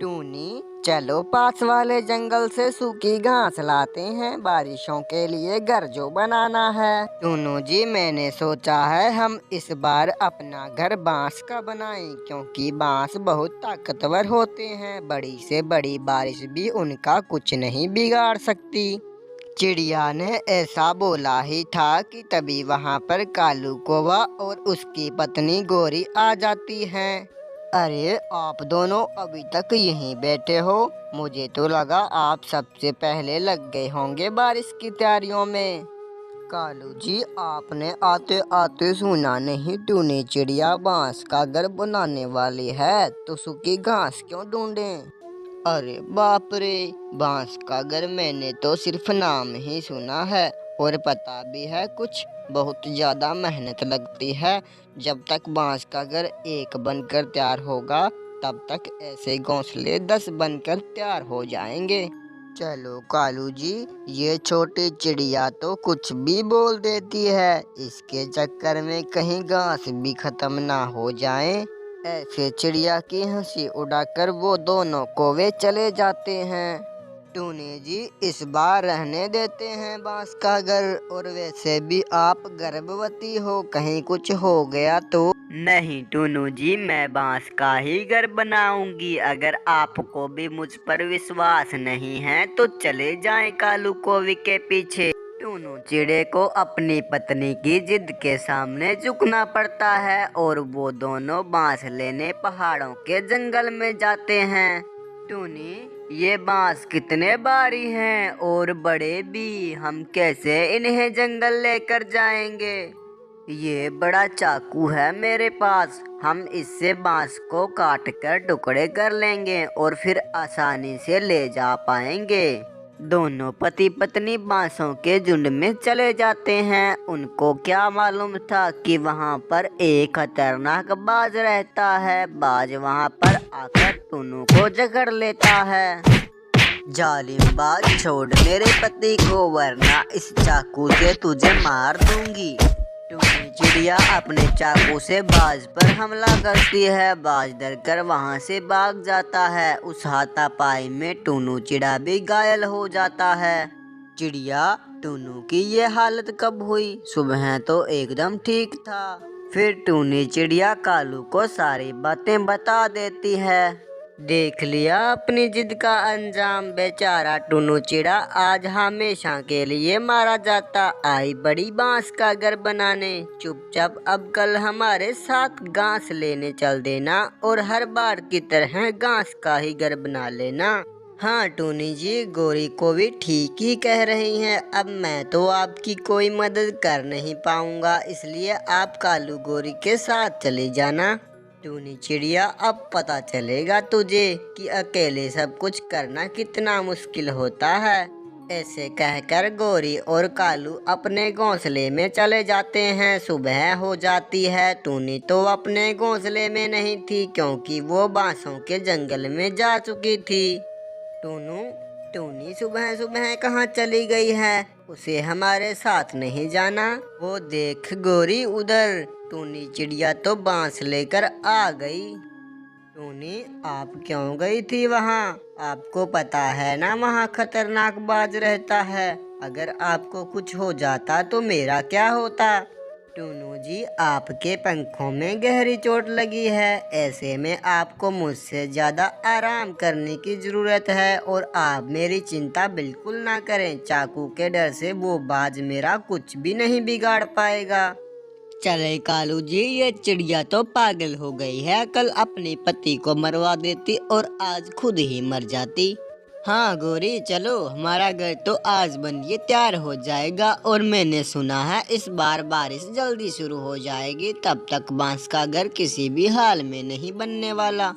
टूनी, चलो पास वाले जंगल से सूखी घास लाते हैं, बारिशों के लिए घर जो बनाना है। टूनू जी, मैंने सोचा है हम इस बार अपना घर बांस का बनाएं, क्योंकि बांस बहुत ताकतवर होते हैं। बड़ी से बड़ी बारिश भी उनका कुछ नहीं बिगाड़ सकती। चिड़िया ने ऐसा बोला ही था कि तभी वहाँ पर कालू कौवा और उसकी पत्नी गोरी आ जाती हैं। अरे, आप दोनों अभी तक यहीं बैठे हो? मुझे तो लगा आप सबसे पहले लग गए होंगे बारिश की तैयारियों में। कालू जी, आपने आते आते सुना नहीं, टूनी चिड़िया बांस का घर बनाने वाली है, तो सूखी घास क्यों ढूंढें? अरे बाप रे, बांस का घर मैंने तो सिर्फ नाम ही सुना है, और पता भी है कुछ बहुत ज्यादा मेहनत लगती है। जब तक बांस का घर एक बनकर तैयार होगा, तब तक ऐसे घोंसले 10 बनकर तैयार हो जाएंगे। चलो कालू जी, ये छोटी चिड़िया तो कुछ भी बोल देती है, इसके चक्कर में कहीं घास भी खत्म ना हो जाए। ऐसे चिड़िया की हंसी उड़ाकर वो दोनों कौवे चले जाते हैं। टूनी जी, इस बार रहने देते हैं बांस का घर, और वैसे भी आप गर्भवती हो, कहीं कुछ हो गया तो? नहीं टूनू जी, मैं बांस का ही घर बनाऊंगी। अगर आपको भी मुझ पर विश्वास नहीं है तो चले जाएं कालू कौवे के पीछे। टूनू चिड़े को अपनी पत्नी की जिद के सामने झुकना पड़ता है और वो दोनों बांस लेने पहाड़ों के जंगल में जाते हैं। टूनी, ये बांस कितने भारी हैं और बड़े भी, हम कैसे इन्हें जंगल लेकर जाएंगे? ये बड़ा चाकू है मेरे पास, हम इससे बांस को काट कर टुकड़े कर लेंगे और फिर आसानी से ले जा पाएंगे। दोनों पति पत्नी बांसों के झुंड में चले जाते हैं। उनको क्या मालूम था कि वहाँ पर एक खतरनाक बाज रहता है। बाज वहाँ पर आकर टूनू को जकड़ लेता है। जालिम बाज, छोड़ मेरे पति को, वरना इस चाकू से तुझे मार दूंगी। टूनी चिड़िया अपने चाकू से बाज पर हमला करती है। बाज डरकर वहां से भाग जाता है। उस हाथापाई में टूनू चिड़ा भी घायल हो जाता है। चिड़िया, टूनू की ये हालत कब हुई? सुबह तो एकदम ठीक था। फिर टूनी चिड़िया कालू को सारी बातें बता देती है। देख लिया अपनी जिद का अंजाम, बेचारा टूनू चिड़ा आज हमेशा के लिए मारा जाता। आई बड़ी बांस का घर बनाने। चुपचाप अब कल हमारे साथ घास लेने चल देना और हर बार की तरह घास का ही घर बना लेना। हाँ टूनी जी, गोरी को भी ठीक ही कह रही हैं। अब मैं तो आपकी कोई मदद कर नहीं पाऊंगा, इसलिए आप कालू गोरी के साथ चले जाना। टूनी चिड़िया, अब पता चलेगा तुझे कि अकेले सब कुछ करना कितना मुश्किल होता है। ऐसे कहकर गोरी और कालू अपने घोंसले में चले जाते हैं। सुबह हो जाती है। टूनी तो अपने घोंसले में नहीं थी, क्योंकि वो बांसों के जंगल में जा चुकी थी। टूनी सुबह सुबह कहाँ चली गई है? उसे हमारे साथ नहीं जाना। वो देख गोरी उधर, टूनी चिड़िया तो बांस लेकर आ गई। टूनी, आप क्यों गई थी वहाँ? आपको पता है ना वहाँ खतरनाक बाज रहता है। अगर आपको कुछ हो जाता तो मेरा क्या होता? टूनू जी, आपके पंखों में गहरी चोट लगी है। ऐसे में आपको मुझसे ज़्यादा आराम करने की ज़रूरत है, और आप मेरी चिंता बिल्कुल ना करें। चाकू के डर से वो बाज मेरा कुछ भी नहीं बिगाड़ पाएगा। चले कालू जी, ये चिड़िया तो पागल हो गई है। कल अपने पति को मरवा देती और आज खुद ही मर जाती। हाँ गोरी, चलो, हमारा घर तो आज बन के तैयार हो जाएगा, और मैंने सुना है इस बार बारिश जल्दी शुरू हो जाएगी। तब तक बांस का घर किसी भी हाल में नहीं बनने वाला।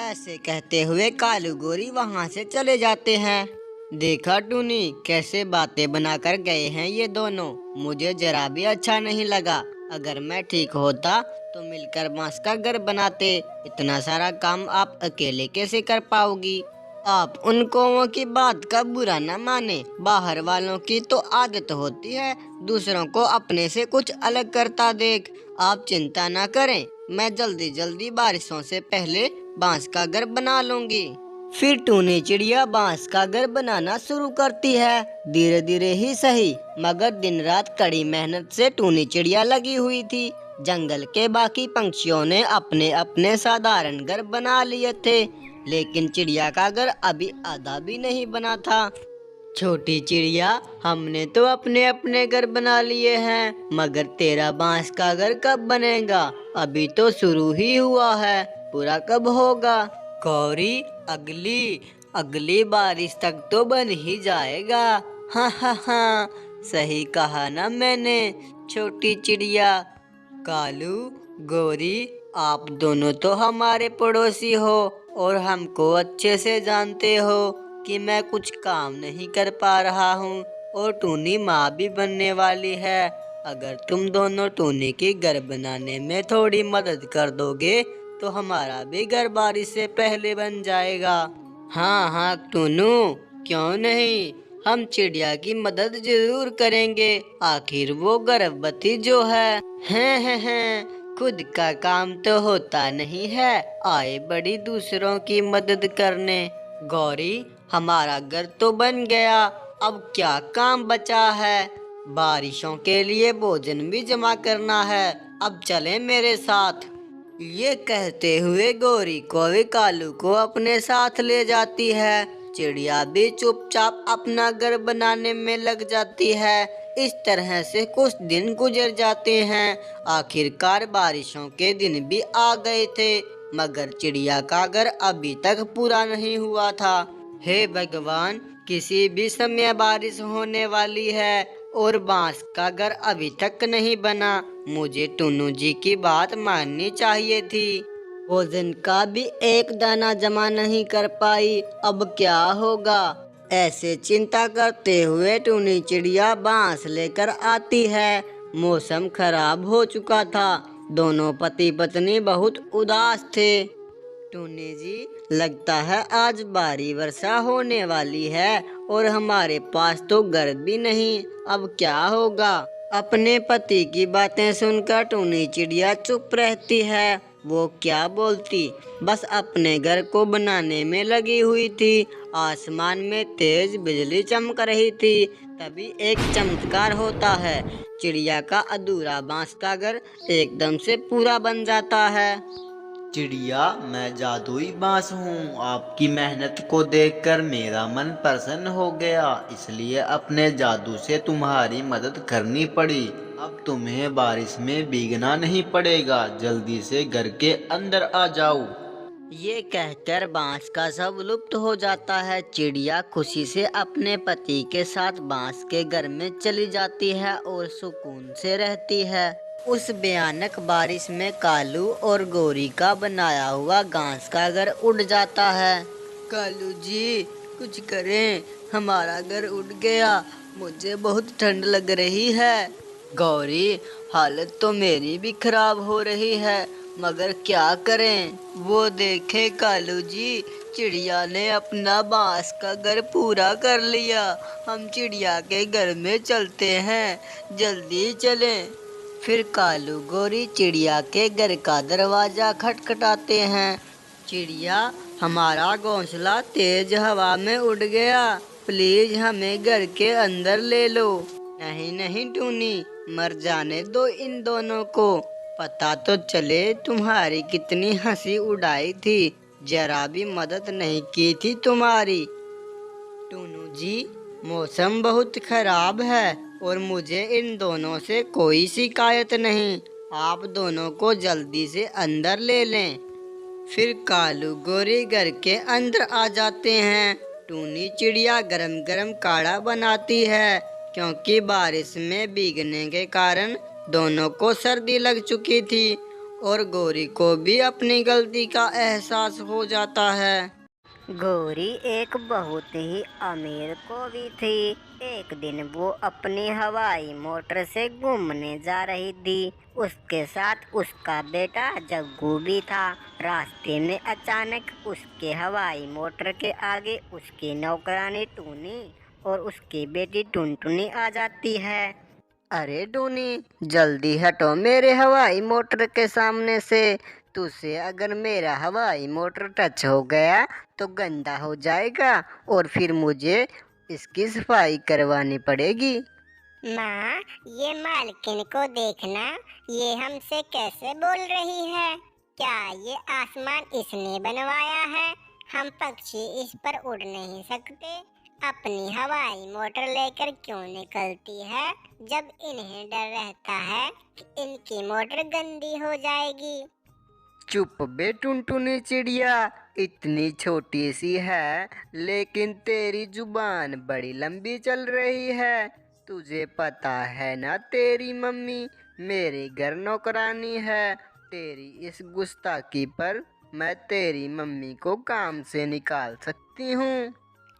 ऐसे कहते हुए कालू गोरी वहाँ से चले जाते हैं। देखा टूनी, कैसे बातें बनाकर गए हैं ये दोनों। मुझे जरा भी अच्छा नहीं लगा। अगर मैं ठीक होता तो मिलकर बांस का घर बनाते। इतना सारा काम आप अकेले कैसे कर पाओगी? आप उन कौवों की बात का बुरा न माने। बाहर वालों की तो आदत होती है दूसरों को अपने से कुछ अलग करता देख। आप चिंता ना करें, मैं जल्दी जल्दी बारिशों से पहले बांस का घर बना लूंगी। फिर टूनी चिड़िया बांस का घर बनाना शुरू करती है। धीरे धीरे ही सही, मगर दिन रात कड़ी मेहनत से टूनी चिड़िया लगी हुई थी। जंगल के बाकी पंछियों ने अपने अपने साधारण घर बना लिए थे, लेकिन चिड़िया का घर अभी आधा भी नहीं बना था। छोटी चिड़िया, हमने तो अपने अपने घर बना लिए हैं, मगर तेरा बांस का घर कब बनेगा? अभी तो शुरू ही हुआ है, पूरा कब होगा? गौरी, अगली अगली बारिश तक तो बन ही जाएगा। हाँ हाँ हाँ, सही कहा ना मैंने छोटी चिड़िया। कालू, गौरी, आप दोनों तो हमारे पड़ोसी हो और हमको अच्छे से जानते हो कि मैं कुछ काम नहीं कर पा रहा हूँ और टूनी माँ भी बनने वाली है। अगर तुम दोनों टूनी की घर बनाने में थोड़ी मदद कर दोगे तो हमारा भी घर बारिश से पहले बन जाएगा। हाँ हाँ टूनू, क्यों नहीं, हम चिड़िया की मदद जरूर करेंगे, आखिर वो गर्भवती जो है। हैं, खुद का काम तो होता नहीं है, आए बड़ी दूसरों की मदद करने। गौरी, हमारा घर तो बन गया, अब क्या काम बचा है? बारिशों के लिए भोजन भी जमा करना है, अब चलें मेरे साथ। ये कहते हुए गौरी को भी कालू को अपने साथ ले जाती है। चिड़िया भी चुपचाप अपना घर बनाने में लग जाती है। इस तरह से कुछ दिन गुजर जाते हैं। आखिरकार बारिशों के दिन भी आ गए थे, मगर चिड़िया का घर अभी तक पूरा नहीं हुआ था। हे भगवान, किसी भी समय बारिश होने वाली है और बांस का घर अभी तक नहीं बना। मुझे टुन्नू जी की बात माननी चाहिए थी। भोजन का भी एक दाना जमा नहीं कर पाई, अब क्या होगा? ऐसे चिंता करते हुए टूनी चिड़िया बांस लेकर आती है। मौसम खराब हो चुका था, दोनों पति पत्नी बहुत उदास थे। टूनी जी, लगता है आज भारी वर्षा होने वाली है और हमारे पास तो घर भी नहीं, अब क्या होगा? अपने पति की बातें सुनकर टूनी चिड़िया चुप रहती है। वो क्या बोलती, बस अपने घर को बनाने में लगी हुई थी। आसमान में तेज बिजली चमक रही थी। तभी एक चमत्कार होता है, चिड़िया का अधूरा बांस का घर एकदम से पूरा बन जाता है। चिड़िया, मैं जादुई बांस हूँ। आपकी मेहनत को देखकर मेरा मन प्रसन्न हो गया, इसलिए अपने जादू से तुम्हारी मदद करनी पड़ी। अब तुम्हें बारिश में भीगना नहीं पड़ेगा, जल्दी से घर के अंदर आ जाओ। ये कहकर बांस का सब लुप्त हो जाता है। चिड़िया खुशी से अपने पति के साथ बांस के घर में चली जाती है और सुकून से रहती है। उस भयानक बारिश में कालू और गौरी का बनाया हुआ घास का घर उड़ जाता है। कालू जी, कुछ करें, हमारा घर उड़ गया, मुझे बहुत ठंड लग रही है। गौरी, हालत तो मेरी भी खराब हो रही है, मगर क्या करें? वो देखे कालू जी, चिड़िया ने अपना बांस का घर पूरा कर लिया। हम चिड़िया के घर में चलते हैं, जल्दी चलें। फिर कालू गौरी चिड़िया के घर का दरवाजा खटखटाते हैं। चिड़िया, हमारा घोंसला तेज हवा में उड़ गया, प्लीज हमें घर के अंदर ले लो। नहीं नहीं टूनी, मर जाने दो इन दोनों को, पता तो चले तुम्हारी कितनी हंसी उड़ाई थी, जरा भी मदद नहीं की थी तुम्हारी। टूनू जी, मौसम बहुत खराब है और मुझे इन दोनों से कोई शिकायत नहीं, आप दोनों को जल्दी से अंदर ले लें। फिर कालू गोरी घर के अंदर आ जाते हैं। टूनी चिड़िया गरम गरम काढ़ा बनाती है, क्योंकि बारिश में भीगने के कारण दोनों को सर्दी लग चुकी थी और गौरी को भी अपनी गलती का एहसास हो जाता है। गौरी एक बहुत ही अमीर कौवी थी। एक दिन वो अपनी हवाई मोटर से घूमने जा रही थी। उसके साथ उसका बेटा जग्गू भी था। रास्ते में अचानक उसके हवाई मोटर के आगे उसकी नौकरानी टूनी और उसकी बेटी टुनटुनी आ जाती है। अरे टूनी, जल्दी हटो मेरे हवाई मोटर के सामने से, तुझसे अगर मेरा हवाई मोटर टच हो गया तो गंदा हो जाएगा और फिर मुझे इसकी सफाई करवानी पड़ेगी। माँ, ये मालकिन को देखना, ये हमसे कैसे बोल रही है। क्या ये आसमान इसने बनवाया है? हम पक्षी इस पर उड़ नहीं सकते। अपनी हवाई मोटर लेकर क्यों निकलती है जब इन्हें डर रहता है कि इनकी मोटर गंदी हो जाएगी। चुप बे टुनटुनी चिड़िया, इतनी छोटी सी है लेकिन तेरी जुबान बड़ी लंबी चल रही है। तुझे पता है ना तेरी मम्मी मेरे घर नौकरानी है। तेरी इस गुस्ताखी पर मैं तेरी मम्मी को काम से निकाल सकती हूँ।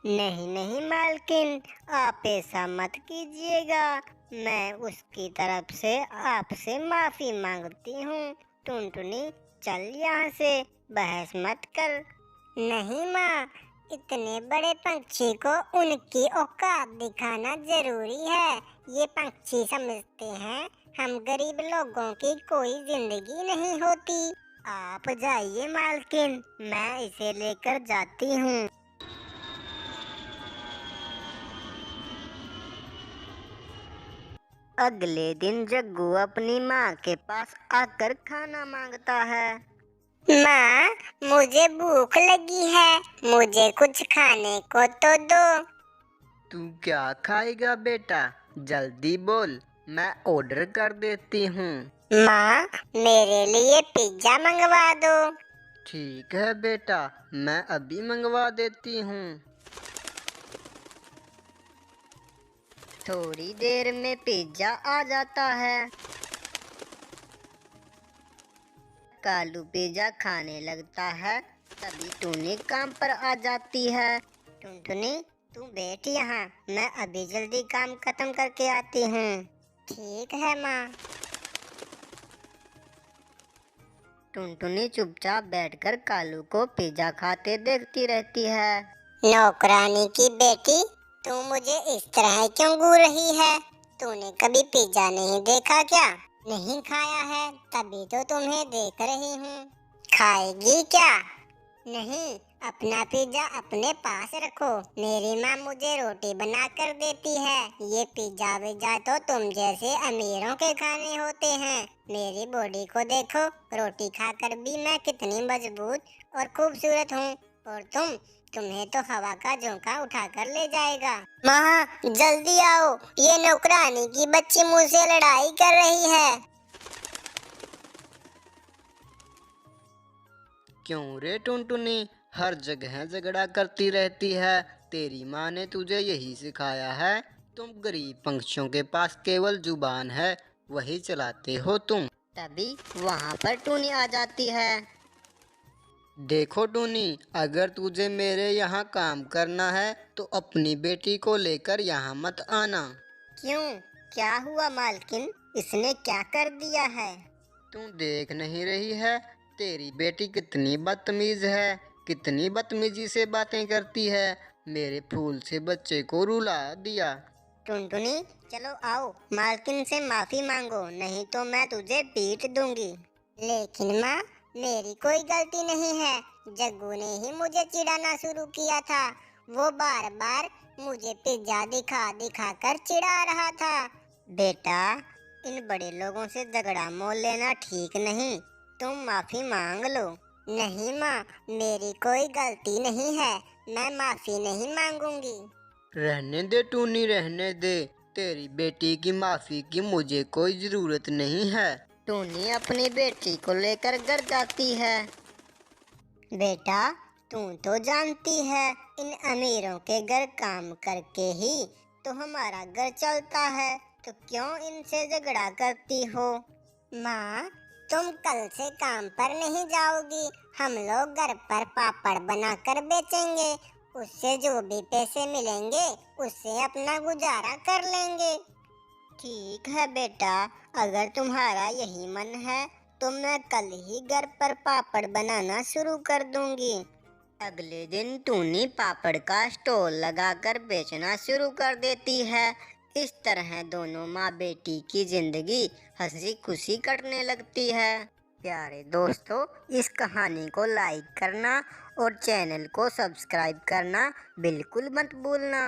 नहीं नहीं मालकिन, आप ऐसा मत कीजिएगा। मैं उसकी तरफ से आपसे माफी मांगती हूँ। टुनटुनी, चल यहाँ से, बहस मत कर। नहीं माँ, इतने बड़े पंछी को उनकी औकात दिखाना जरूरी है। ये पंछी समझते हैं हम गरीब लोगों की कोई जिंदगी नहीं होती। आप जाइए मालकिन, मैं इसे लेकर जाती हूँ। अगले दिन जग्गू अपनी माँ के पास आकर खाना मांगता है। माँ, मुझे भूख लगी है, मुझे कुछ खाने को तो दो। तू क्या खाएगा बेटा, जल्दी बोल, मैं ऑर्डर कर देती हूँ। माँ, मेरे लिए पिज्जा मंगवा दो। ठीक है बेटा, मैं अभी मंगवा देती हूँ। थोड़ी देर में पिज्जा आ जाता है। कालू पिज्जा खाने लगता है, तभी टूनी काम पर आ जाती है। टुनटुनी, तू बैठ यहाँ, मैं अभी जल्दी काम खत्म करके आती हूँ। ठीक है माँ। टुनटुनी चुपचाप बैठकर कालू को पिज्जा खाते देखती रहती है। नौकरानी की बेटी, तू मुझे इस तरह क्यों घूर रही है? तूने कभी पिज्जा नहीं देखा क्या? नहीं खाया है, तभी तो तुम्हें देख रही हूँ। खाएगी क्या? नहीं, अपना पिज्जा अपने पास रखो। मेरी माँ मुझे रोटी बना कर देती है। ये पिज्जा विज्जा तो तुम जैसे अमीरों के खाने होते हैं। मेरी बॉडी को देखो, रोटी खाकर भी मैं कितनी मजबूत और खूबसूरत हूँ। और तुम्हें तो हवा का झोंका उठाकर ले जाएगा। माँ, जल्दी आओ, ये नौकरानी की बच्ची मुझसे लड़ाई कर रही है। क्यों रे टुनटुनी, हर जगह झगड़ा करती रहती है। तेरी माँ ने तुझे यही सिखाया है? तुम गरीब पंछियों के पास केवल जुबान है, वही चलाते हो तुम। तभी वहाँ पर टूनी आ जाती है। देखो टूनी, अगर तुझे मेरे यहाँ काम करना है तो अपनी बेटी को लेकर यहाँ मत आना। क्यों, क्या हुआ मालकिन? इसने क्या कर दिया है? तू देख नहीं रही है तेरी बेटी कितनी बदतमीज है, कितनी बदतमीजी से बातें करती है। मेरे फूल से बच्चे को रुला दिया। टुनटुनी, चलो आओ, मालकिन से माफी मांगो, नहीं तो मैं तुझे पीट दूंगी। लेकिन माँ, मेरी कोई गलती नहीं है। जग्गू ने ही मुझे चिढ़ाना शुरू किया था। वो बार बार मुझे पिज्जा दिखा दिखा कर चिढ़ा रहा था। बेटा, इन बड़े लोगों से झगड़ा मोल लेना ठीक नहीं। तुम माफी मांग लो। नहीं माँ, मेरी कोई गलती नहीं है, मैं माफी नहीं मांगूंगी। रहने दे टूनी, रहने दे। तेरी बेटी की माफी की मुझे कोई जरूरत नहीं है। टूनी अपनी बेटी को लेकर घर जाती है। बेटा, तू तो जानती है इन अमीरों के घर काम करके ही तो हमारा घर चलता है, तो क्यों इनसे झगड़ा करती हो? माँ, तुम कल से काम पर नहीं जाओगी। हम लोग घर पर पापड़ बनाकर बेचेंगे। उससे जो भी पैसे मिलेंगे उससे अपना गुजारा कर लेंगे। ठीक है बेटा, अगर तुम्हारा यही मन है तो मैं कल ही घर पर पापड़ बनाना शुरू कर दूंगी। अगले दिन टूनी पापड़ का स्टॉल लगाकर बेचना शुरू कर देती है। इस तरह दोनों माँ बेटी की जिंदगी हंसी खुशी कटने लगती है। प्यारे दोस्तों, इस कहानी को लाइक करना और चैनल को सब्सक्राइब करना बिल्कुल मत भूलना।